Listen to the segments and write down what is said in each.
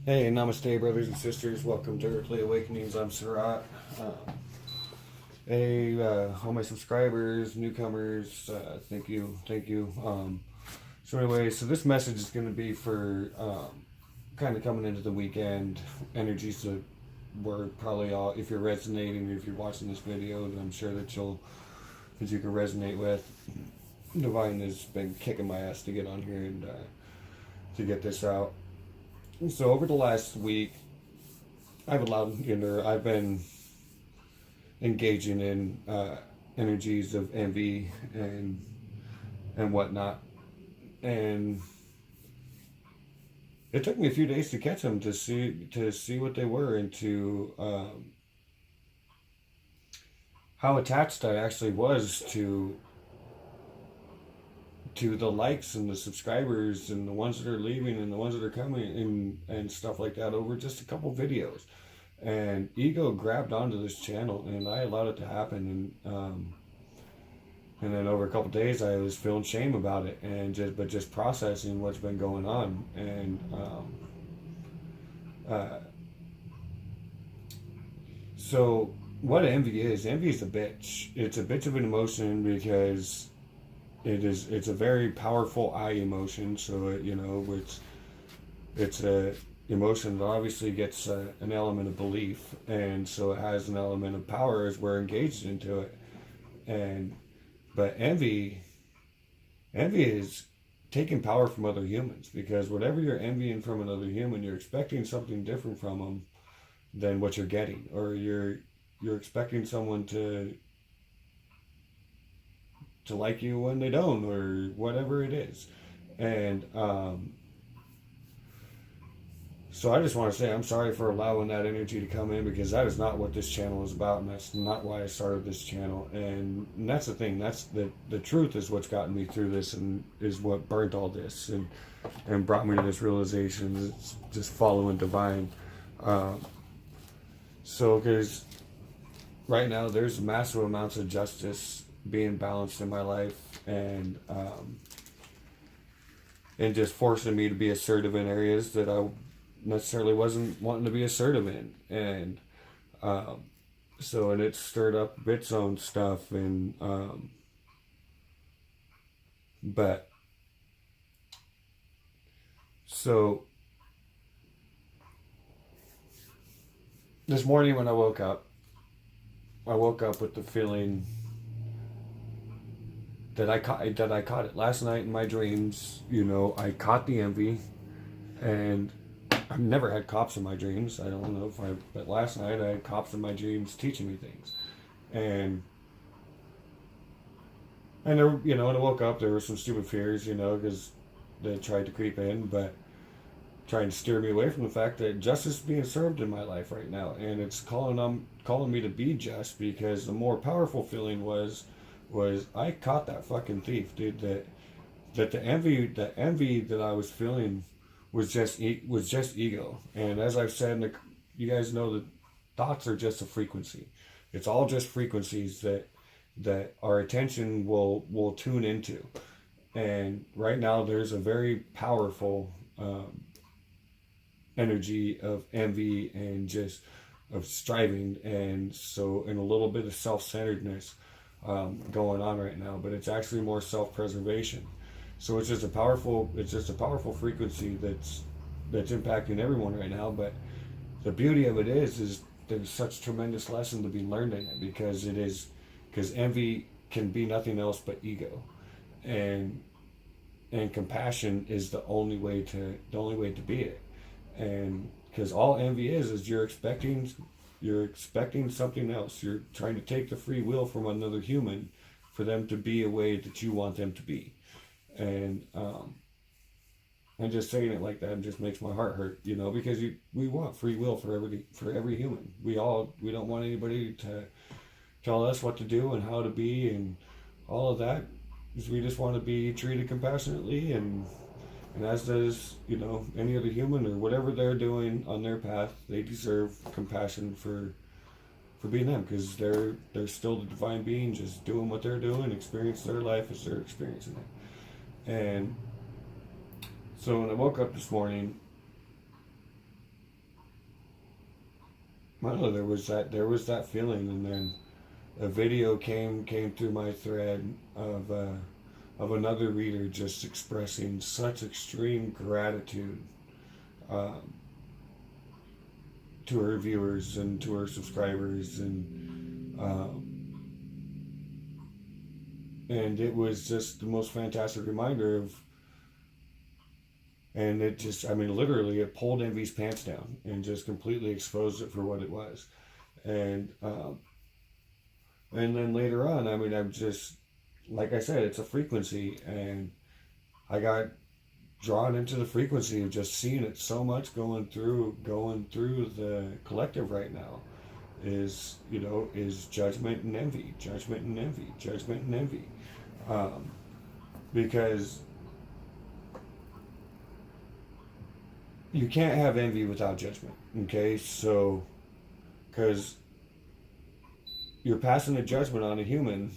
Hey, Namaste, brothers and sisters. Welcome to Earthly Awakenings. I'm Surratt. All my subscribers, newcomers, thank you, thank you. So anyway, so this message is going to be for kind of coming into the weekend energies that were probably all. If you're resonating, if you're watching this video, then I'm sure that you can resonate with. Divine has been kicking my ass to get on here and to get this out. So over the last week, I've been engaging in energies of envy and whatnot, and it took me a few days to catch them to see what they were and to how attached I actually was to the likes and the subscribers and the ones that are leaving and the ones that are coming and stuff like that over just a couple videos. And ego grabbed onto this channel and I allowed it to happen. And then over a couple days I was feeling shame about it and just processing what's been going on. And so what envy is a bitch. It's a bitch of an emotion because it's a very powerful I emotion. So it's a emotion that obviously gets an element of belief, and so it has an element of power as we're engaged into it. But envy is taking power from other humans, because whatever you're envying from another human, you're expecting something different from them than what you're getting, or you're expecting someone to like you when they don't, or whatever it is. And so I just want to say I'm sorry for allowing that energy to come in, because that is not what this channel is about, and that's not why I started this channel. And that's the thing, that's the truth is what's gotten me through this, and is what burnt all this and brought me to this realization. It's just following divine. So because right now there's massive amounts of justice being balanced in my life, and just forcing me to be assertive in areas that I necessarily wasn't wanting to be assertive in. And so, and it stirred up its own stuff, and but so this morning when I woke up with the feeling that I caught it last night in my dreams. I caught the envy, and I've never had cops in my dreams. I don't know but last night I had cops in my dreams teaching me things, and there, when I woke up, there were some stupid fears, because they tried to creep in, but trying to steer me away from the fact that justice is being served in my life right now, and it's calling me to be just, because the more powerful feeling was I caught that fucking thief, dude. That the envy that I was feeling was just ego. And as I've said, you guys know that thoughts are just a frequency. It's all just frequencies that our attention will tune into. And right now there's a very powerful energy of envy and just of striving, and a little bit of self-centeredness going on right now, but it's actually more self-preservation. So it's just a powerful frequency that's impacting everyone right now. But the beauty of it is there's such tremendous lesson to be learned in it, because envy can be nothing else but ego, and compassion is the only way to be it. And because all envy is you're expecting something else. You're trying to take the free will from another human for them to be a way that you want them to be. And just saying it like that just makes my heart hurt, because we want free will for every human. We don't want anybody to tell us what to do and how to be and all of that. We just want to be treated compassionately, and as does any other human, or whatever they're doing on their path. They deserve compassion for being them, because they're still the divine being, just doing what they're doing, experience their life as they're experiencing it. And so when I woke up this morning, I don't know, there was that feeling, and then a video came through my thread of another reader just expressing such extreme gratitude um, to her viewers and to her subscribers, and it was just the most fantastic reminder of, and it just, I mean, literally, it pulled Envy's pants down and just completely exposed it for what it was. And then later on, I mean, I'm just, like I said, it's a frequency, and I got drawn into the frequency of just seeing it so much going through the collective right now is judgment and envy, judgment and envy, judgment and envy, um, because you can't have envy without judgment. Okay, so because you're passing a judgment on a human,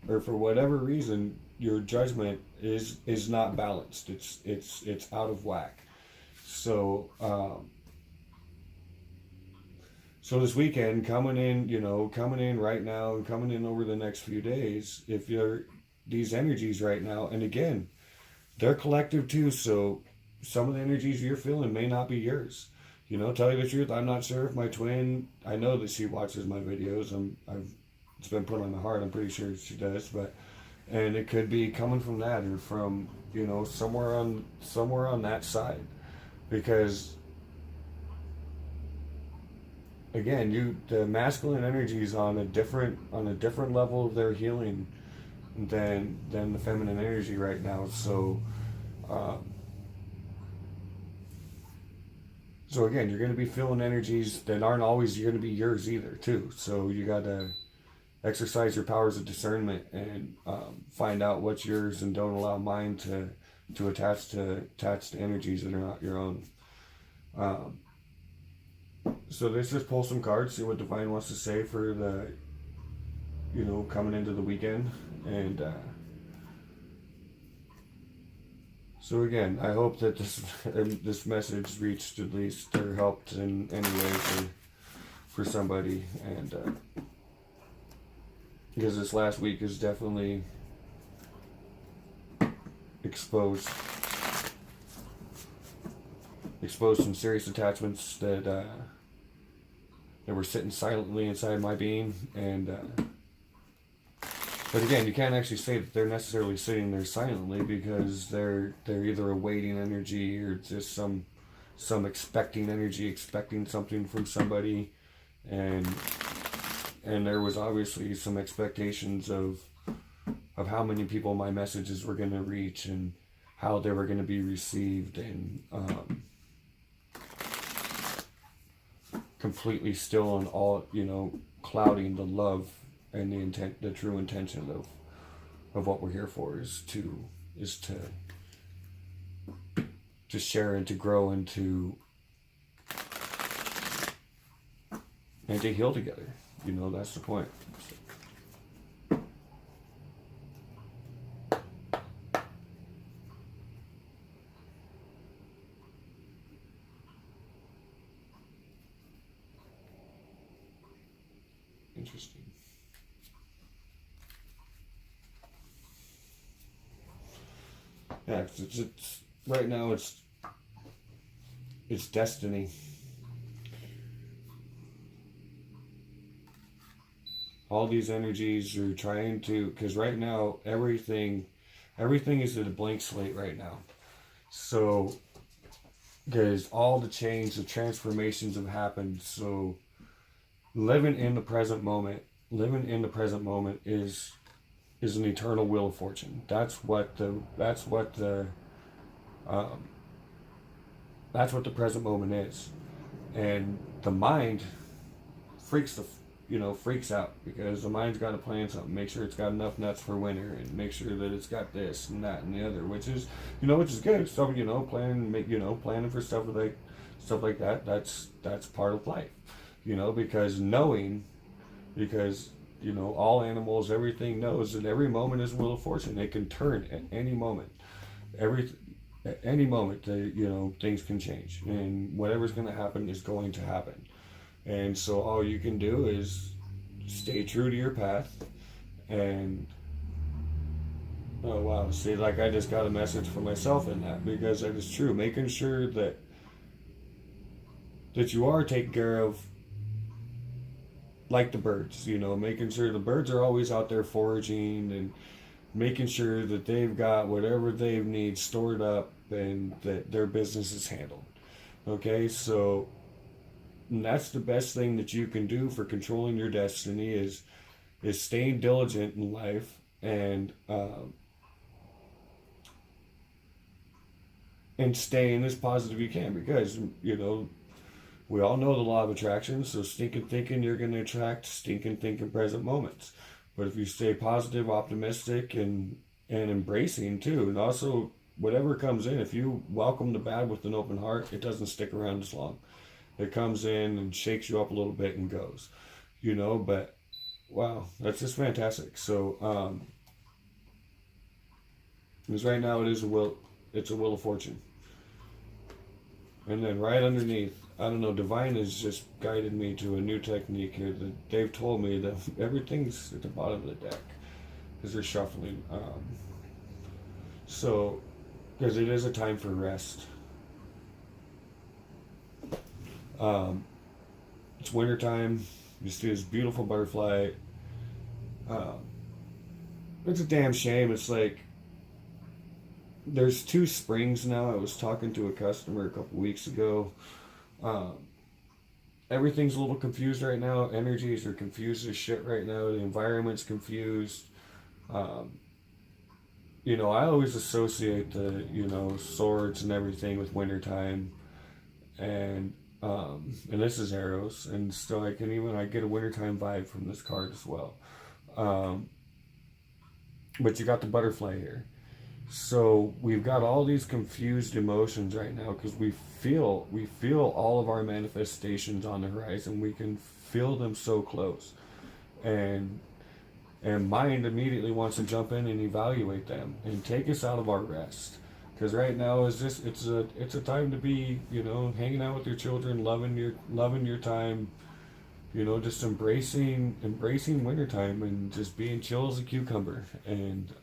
or for whatever reason, your judgment is not balanced. It's out of whack. So so this weekend coming in right now and coming in over the next few days, if you're these energies right now, and again, they're collective too. So some of the energies you're feeling may not be yours. Tell you the truth, I'm not sure if my twin. I know that she watches my videos. It's been put on my heart. I'm pretty sure she does, and it could be coming from that, or from somewhere on that side, because again, the masculine energy is on a different level of their healing than the feminine energy right now. Um, so again, you're going to be feeling energies that aren't always going to be yours either, too. So you got to exercise your powers of discernment and find out what's yours, and don't allow mine to attach to energies that are not your own. So let's just pull some cards, see what Divine wants to say for the coming into the weekend. And so again, I hope that this message reached at least, or helped in any way for somebody, and because this last week has definitely exposed some serious attachments that were sitting silently inside my being, and but again, you can't actually say that they're necessarily sitting there silently, because they're either awaiting energy, or just some expecting energy, expecting something from somebody, and there was obviously some expectations of how many people my messages were going to reach, and how they were going to be received, and completely still on all, clouding the love and the true intention of what we're here for is to share, and to grow, and to heal together. That's the point. Interesting. Yeah, it's right now. It's destiny. All these energies are trying to, because right now everything is at a blank slate right now. So because all the change, the transformations have happened. So living in the present moment is an eternal wheel of fortune. That's what the present moment is. And the mind freaks out, because the mind's got to plan something, make sure it's got enough nuts for winter, and make sure that it's got this and that and the other, which is good. So planning for stuff like that. That's part of life, because all animals, everything knows that every moment is a wheel of fortune. It can turn at any moment. At any moment, things can change, and whatever's going to happen is going to happen. And so all you can do is stay true to your path. And oh wow, see, like I just got a message for myself in that, because that is true. Making sure that you are taken care of, like the birds, making sure the birds are always out there foraging, and making sure that they've got whatever they need stored up and that their business is handled. Okay, so that's the best thing that you can do for controlling your destiny is staying diligent in life, and staying as positive you can, because we all know the law of attraction. So stinking thinking, you're going to attract stinking thinking present moments. But if you stay positive, optimistic, and embracing too, and also whatever comes in, if you welcome the bad with an open heart, it doesn't stick around as long. It comes in and shakes you up a little bit and goes, but wow, that's just fantastic. So because right now it's a wheel of fortune. And then right underneath, I don't know, Divine has just guided me to a new technique here. That they've told me that everything's at the bottom of the deck because they're shuffling. So, because it is a time for rest. It's wintertime. You see this beautiful butterfly. It's a damn shame. It's like there's two springs now. I was talking to a customer a couple weeks ago. Everything's a little confused right now. Energies are confused as shit right now. The environment's confused. I always associate the, swords and everything with wintertime. And this is arrows. And so I get a wintertime vibe from this card as well. But you got the butterfly here. So we've got all these confused emotions right now because we feel all of our manifestations on the horizon. We can feel them so close, and mind immediately wants to jump in and evaluate them and take us out of our rest. Because right now it's a time to be hanging out with your children, loving your time, just embracing wintertime and just being chill as a cucumber, and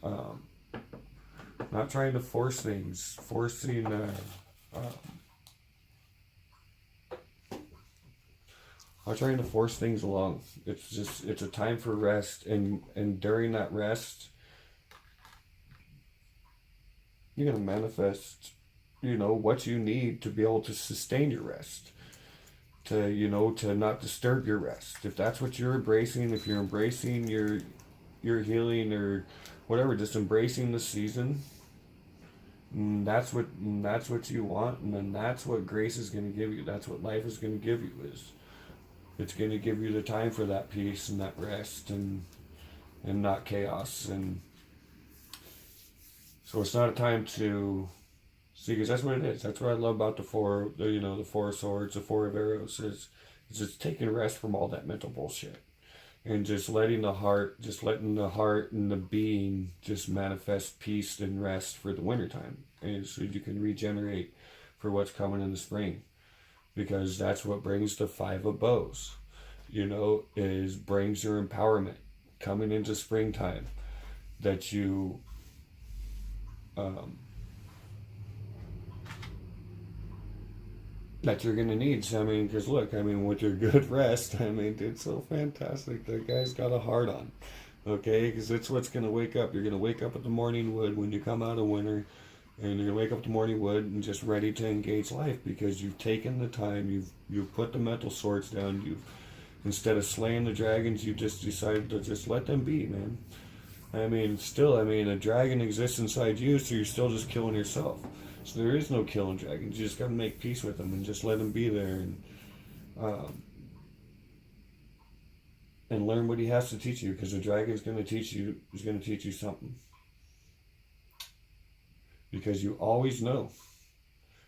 not trying to force things, not trying to force things along. It's a time for rest, and during that rest, you're gonna manifest, what you need to be able to sustain your rest, to not disturb your rest. If that's what you're embracing, if you're embracing your healing or whatever, just embracing the season. That's what you want, and then that's what grace is going to give you. That's what life is going to give you. It's going to give you the time for that peace and that rest, and not chaos. And so it's not a time to see, because that's what it is. That's what I love about the four of swords, the four of arrows, is just taking rest from all that mental bullshit. And just letting the heart and the being just manifest peace and rest for the wintertime. And so you can regenerate for what's coming in the spring. Because that's what brings the five of bows. Brings your empowerment coming into springtime. That you that you're going to need. So, because look, with your good rest, it's so fantastic. The guy's got a heart on, okay? Because it's what's going to wake up. You're going to wake up at the morning wood when you come out of winter, and you're going to wake up at the morning wood and just ready to engage life, because you've taken the time, you've put the mental swords down, instead of slaying the dragons, you just decided to just let them be, man. A dragon exists inside you, so you're still just killing yourself. So there is no killing dragons. You just got to make peace with them and just let them be there, and learn what he has to teach you, because the dragon is going to teach you something. Because you always know.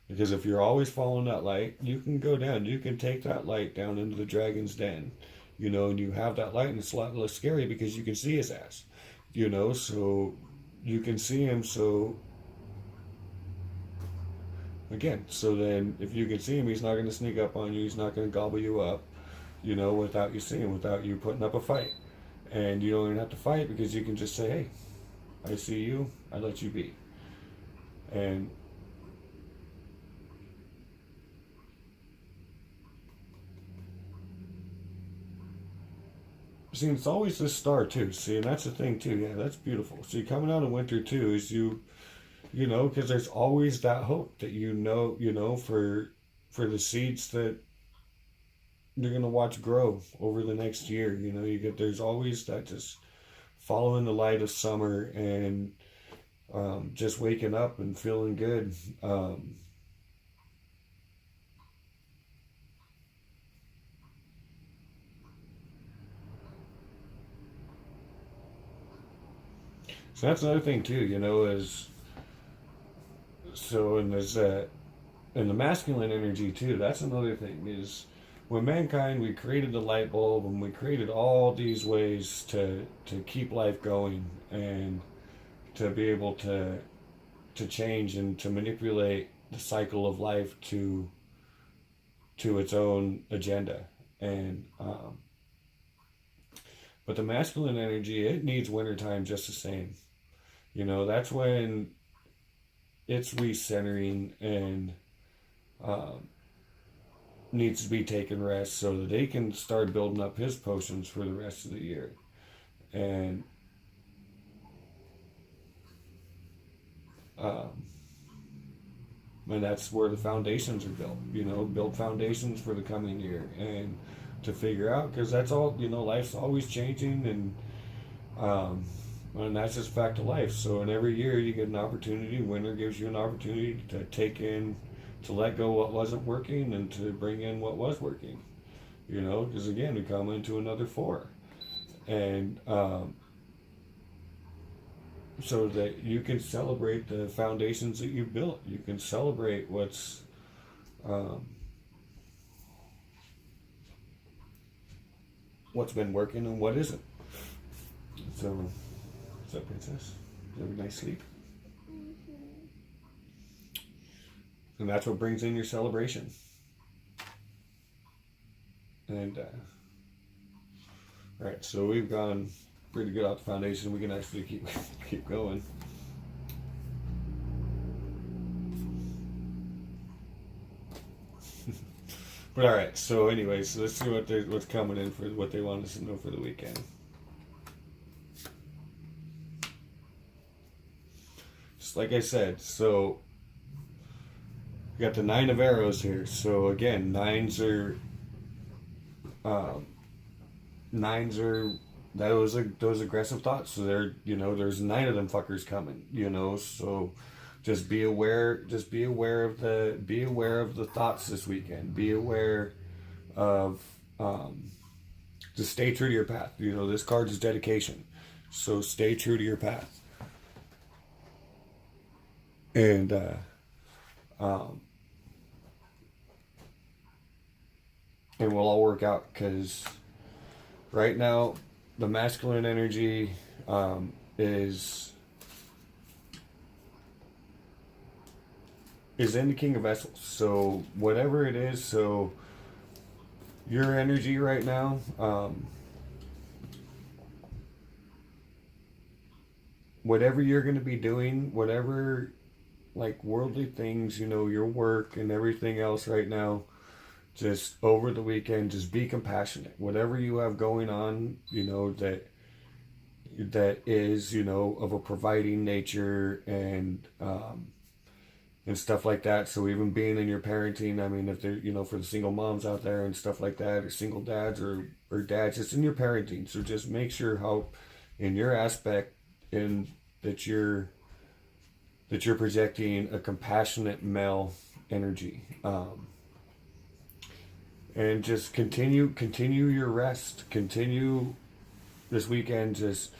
Because if you're always following that light, you can go down. You can take that light down into the dragon's den, and you have that light, and it's a lot less scary because you can see his ass, so you can see him. So again, so then if you can see him, he's not going to sneak up on you. He's not going to gobble you up. you know, without you seeing, without you putting up a fight. And you don't even have to fight because you can just say, hey, I see you, I let you be. And see, it's always this star too. See, and that's the thing too. Yeah, that's beautiful. See, coming out of winter too is you know, because there's always that hope that you know, for the seeds that you're gonna watch grow over the next year. You know, you get there's always that just following the light of summer and just waking up and feeling good. So that's another thing too. You know, is so and there's that and the masculine energy too. That's another thing is when mankind we created the light bulb and we created all these ways to keep life going and to be able to change and to manipulate the cycle of life to its own agenda. And but the masculine energy, it needs wintertime just the same. You know, that's when it's recentering and um, needs to be taken rest so that they can start building up his potions for the rest of the year. And um, and that's where the foundations are built. You know, build foundations for the coming year and to figure out because that's all. You know, life's always changing um, and that's just fact of life. So in every year you get an opportunity. Winter gives you an opportunity to take in, to let go what wasn't working and to bring in what was working. You know, because again we come into another four, and so that you can celebrate the foundations that you've built. You can celebrate um, what's been working and what isn't. So, what's up, princess? You have a nice sleep, and that's what brings in your celebration. And right, so we've gone pretty good off the foundation. We can actually keep going. But all right. So, anyways, so let's see what's coming in for what they want us to know for the weekend. Just like I said, so we got the Nine of Arrows here. So again, um, nines are those aggressive thoughts. So there's 9 of them fuckers coming. You know, so just be aware. Just be aware of the thoughts this weekend. Be aware of just stay true to your path. You know, this card is dedication, so stay true to your path, and um, and we'll all work out because right now the masculine energy is in the King of Vessels. So whatever it is, so your energy right now, whatever you're going to be doing, whatever like worldly things, you know, your work and everything else right now, just over the weekend, just be compassionate. Whatever you have going on, you know, that is, you know, of a providing nature and stuff like that. So even being in your parenting, I mean, if they're, you know, for the single moms out there and stuff like that, or single dads or dads, just in your parenting. So just make sure how in your aspect in that you're projecting a compassionate male energy. And just continue your rest. Continue this weekend. Just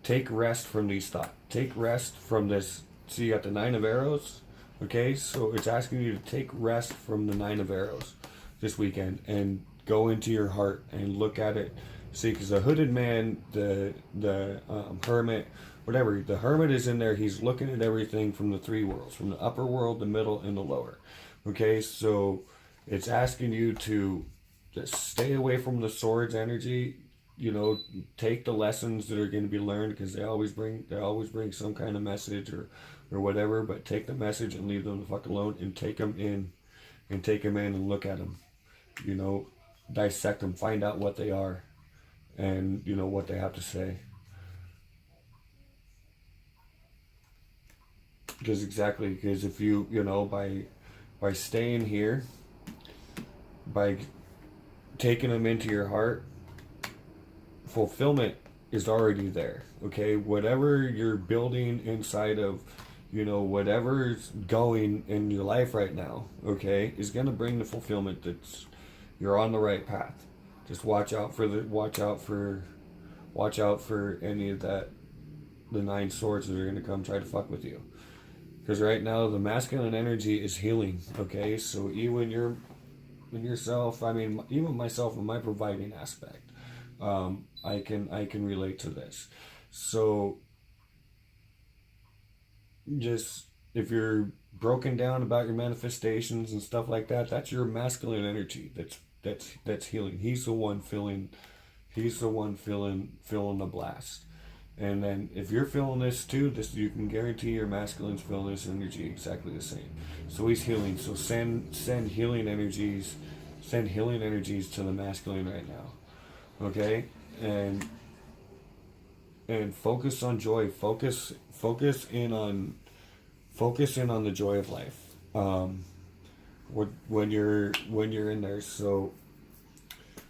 take rest from these thoughts. Take rest from this. So you got the 9 of Arrows. Okay, so it's asking you to take rest from the 9 of Arrows this weekend and go into your heart and look at it. See, because the hooded man, the hermit, whatever, the hermit is in there. He's looking at everything from the 3 worlds, from the upper world, the middle, and the lower. Okay, so it's asking you to just stay away from the swords energy. You know, take the lessons that are going to be learned, because they always bring some kind of message or whatever. But take the message and leave them the fuck alone, and take them in and look at them. You know, dissect them, find out what they are, and you know what they have to say. Because if you know, by staying here, by taking them into your heart, fulfillment is already there. Okay, whatever you're building inside of, you know, whatever's going in your life right now, okay, is going to bring the fulfillment. That's, you're on the right path. Just watch out for any of that, the 9 swords that are going to come try to fuck with you. Because right now the masculine energy is healing. Okay, so even yourself, I mean, even myself in my providing aspect, I can relate to this. So just, if you're broken down about your manifestations and stuff like that, that's your masculine energy that's healing. He's the one feeling the blast. And then if you're feeling this too, you can guarantee your masculine's feeling this energy exactly the same. So he's healing. So send healing energies to the masculine right now. Okay? And focus on joy. Focus in on the joy of life. When you're in there. So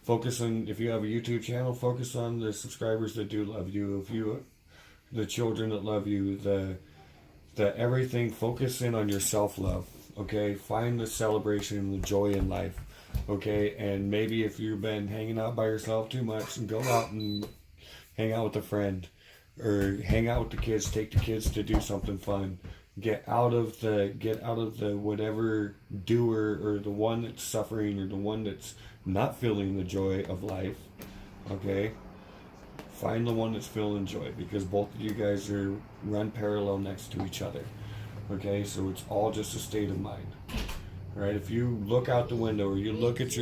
focus on, if you have a YouTube channel, focus on the subscribers that do love you. The children that love you, the everything. Focus in on your self-love. Okay, find the celebration and the joy in life. Okay, and maybe if you've been hanging out by yourself too much, go out and hang out with a friend, or hang out with the kids. Take the kids to do something fun. Get out of the whatever doer, or the one that's suffering, or the one that's not feeling the joy of life. Okay, find the one that's feeling joy, because both of you guys run parallel next to each other. Okay, so it's all just a state of mind. All right, if you look out the window, or you look at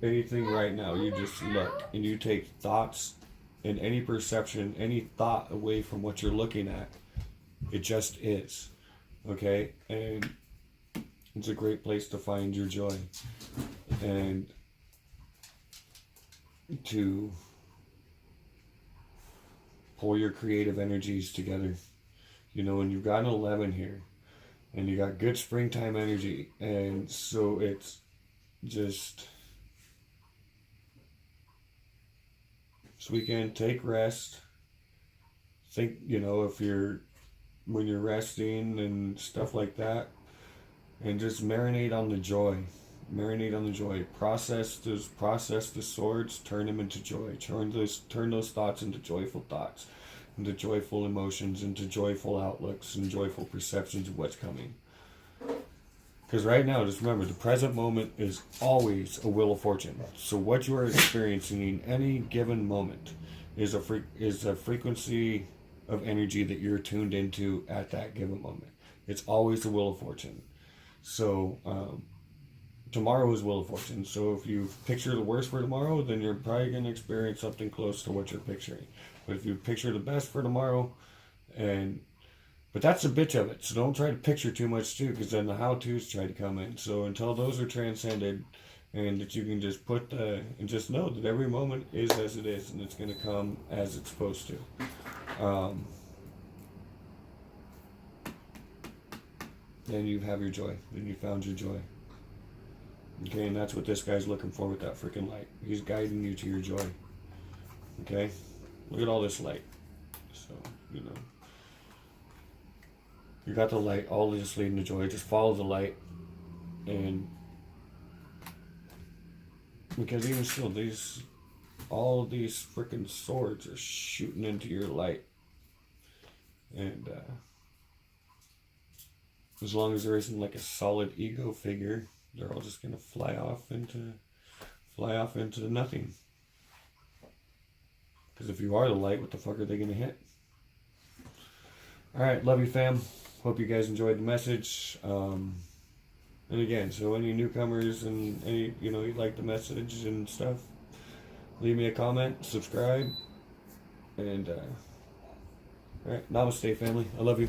anything right now, you just look and you take thoughts and any perception, any thought away from what you're looking at. It just is. Okay, and it's a great place to find your joy and to pull your creative energies together. You know, and you've got an 11 here, and you got good springtime energy, and so it's just this weekend, take rest. Think, you know, when you're resting and stuff like that, and just marinate on the joy. Process the swords, turn them into joy. Turn those thoughts into joyful thoughts, into joyful emotions, into joyful outlooks and joyful perceptions of what's coming. Because right now, just remember, the present moment is always a wheel of fortune. So what you are experiencing in any given moment is a frequency of energy that you're tuned into at that given moment. It's always a wheel of fortune. So tomorrow is wheel of fortune. So if you picture the worst for tomorrow, then you're probably going to experience something close to what you're picturing. But if you picture the best for tomorrow, but that's a bitch of it. So don't try to picture too much too, because then the how-tos try to come in. So until those are transcended, and that you can just and just know that every moment is as it is, and it's going to come as it's supposed to. Then you have your joy. Then you found your joy. Okay, and that's what this guy's looking for with that freaking light. He's guiding you to your joy. Okay? Look at all this light. So, you know. You got the light, all just leading to joy. Just follow the light. And because even still, all these freaking swords are shooting into your light. And as long as there isn't like a solid ego figure, they're all just gonna fly off into nothing. Because if you are the light, what the fuck are they gonna hit? All right, love you, fam. Hope you guys enjoyed the message. And again, so any newcomers and any, you like the message and stuff, leave me a comment, subscribe, and all right, namaste, family. I love you.